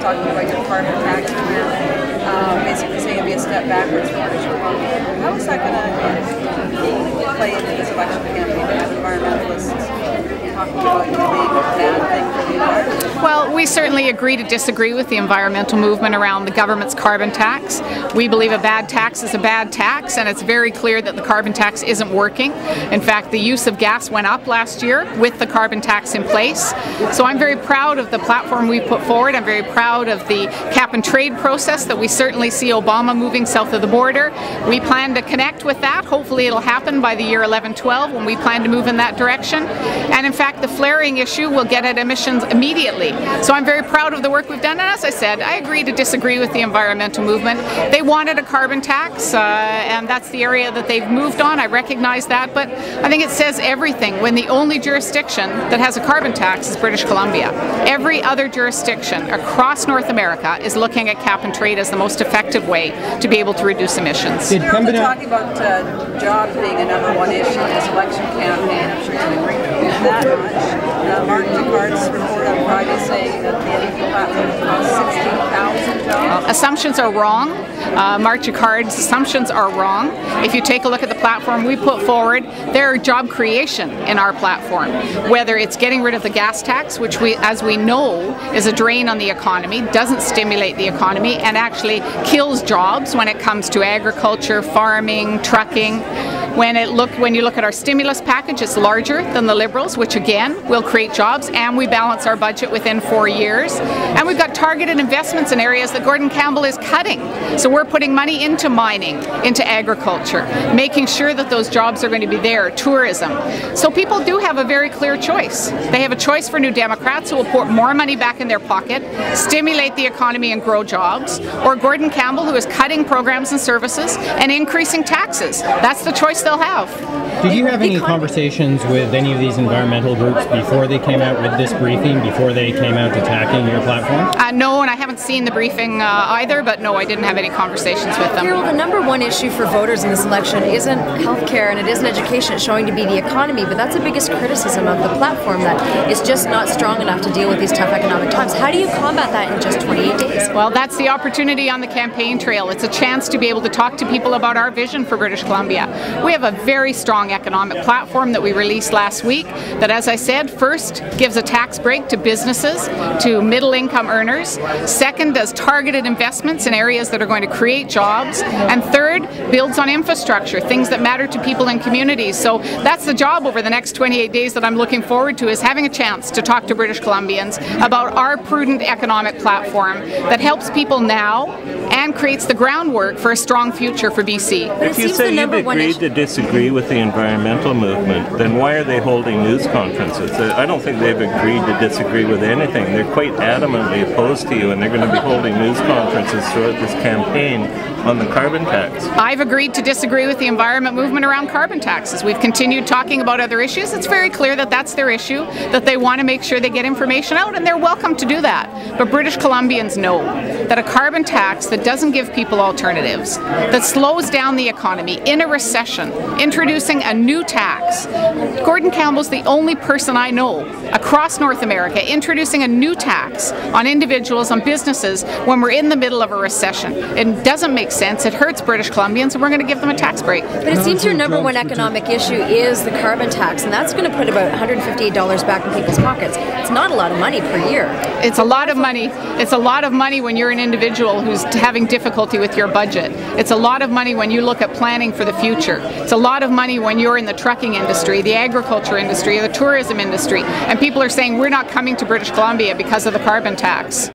talking about your carbon tax plan, basically saying it'd be a step backwards for British Columbia. How is that going to play into this election campaign to have environmentalists talking about you being a bad thing for the environment? Well, we certainly agree to disagree with the environmental movement around the government's carbon tax. We believe a bad tax is a bad tax, and it's very clear that the carbon tax isn't working. In fact, the use of gas went up last year with the carbon tax in place. So I'm very proud of the platform we put forward. I'm very proud of the cap and trade process that we certainly see Obama moving south of the border. We plan to connect with that. Hopefully it'll happen by the year 11-12 when we plan to move in that direction. And in fact, the flaring issue will get at emissions immediately. So I'm very proud of the work we've done. And as I said, I agree to disagree with the environmental movement. They wanted a carbon tax, and that's the area that they've moved on. I recognize that, but I think it says everything when the only jurisdiction that has a carbon tax is British Columbia. Every other jurisdiction across North America is looking at cap and trade as the most effective way to be able to reduce emissions. You're also talking about jobs being a #1 issue in this election campaign. I'm sure you can agree with that much. Mark Picard's report on Friday saying that the NDP platform costs 16,000 jobs. Assumptions are wrong. Mark Picard's assumptions are wrong. If you take a look at the platform we put forward, there are job creation in our platform. Whether it's getting rid of the gas tax, which as we know is a drain on the economy, doesn't stimulate the economy, and actually kills jobs when it comes to agriculture, farming, trucking. When you look at our stimulus package, it's larger than the Liberals, which again will create jobs, and we balance our budget within 4 years. And we've got targeted investments in areas that Gordon Campbell is cutting. So we're putting money into mining, into agriculture, making sure that those jobs are going to be there, tourism. So people do have a very clear choice. They have a choice for New Democrats who will put more money back in their pocket, stimulate the economy and grow jobs, or Gordon Campbell, who is cutting programs and services and increasing taxes. That's the choice they'll have. Did you have any conversations with any of these environmental groups before they came out with this briefing, before they came out attacking your platform? No, and I haven't seen the briefing either, but no, I didn't have any conversations with them. Carole, the #1 issue for voters in this election isn't healthcare and it isn't education. It's showing to be the economy, but that's the biggest criticism of the platform, that it's just not strong enough to deal with these tough economic times. How do you combat that in just 28 days? Well, that's the opportunity on the campaign trail. It's a chance to be able to talk to people about our vision for British Columbia. We have a very strong economic platform that we released last week that, as I said, first gives a tax break to businesses, to middle income earners. Second, does targeted investments in areas that are going to create jobs. And third, builds on infrastructure, things that matter to people and communities. So that's the job over the next 28 days that I'm looking forward to, is having a chance to talk to British Columbians about our prudent economic platform that helps people now and creates the groundwork for a strong future for BC. If you say you've agreed to disagree with the environmental movement, then why are they holding news conferences? I don't think they've agreed to disagree with anything. They're quite adamantly opposed to you, and they're going to be holding news conferences throughout this campaign on the carbon tax. I've agreed to disagree with the environment movement around carbon taxes. We've continued talking about other issues. It's very clear that that's their issue, that they want to make sure they get information out, and they're welcome to do that. But British Columbians know that a carbon tax that doesn't give people alternatives, that slows down the economy in a recession, introducing a new tax. Gordon Campbell's the only person I know across North America introducing a new tax on individuals, on businesses, when we're in the middle of a recession. It doesn't make sense. It hurts British Columbians, and we're going to give them a tax break. But it seems your #1 economic issue is the carbon tax, and that's going to put about $158 back in people's pockets. It's not a lot of money per year. It's a lot of money. It's a lot of money when you're an individual who's having difficulty with your budget. It's a lot of money when you look at planning for the future. It's a lot of money when you're in the trucking industry, the agriculture industry, the tourism industry, and people are saying we're not coming to British Columbia because of the carbon tax.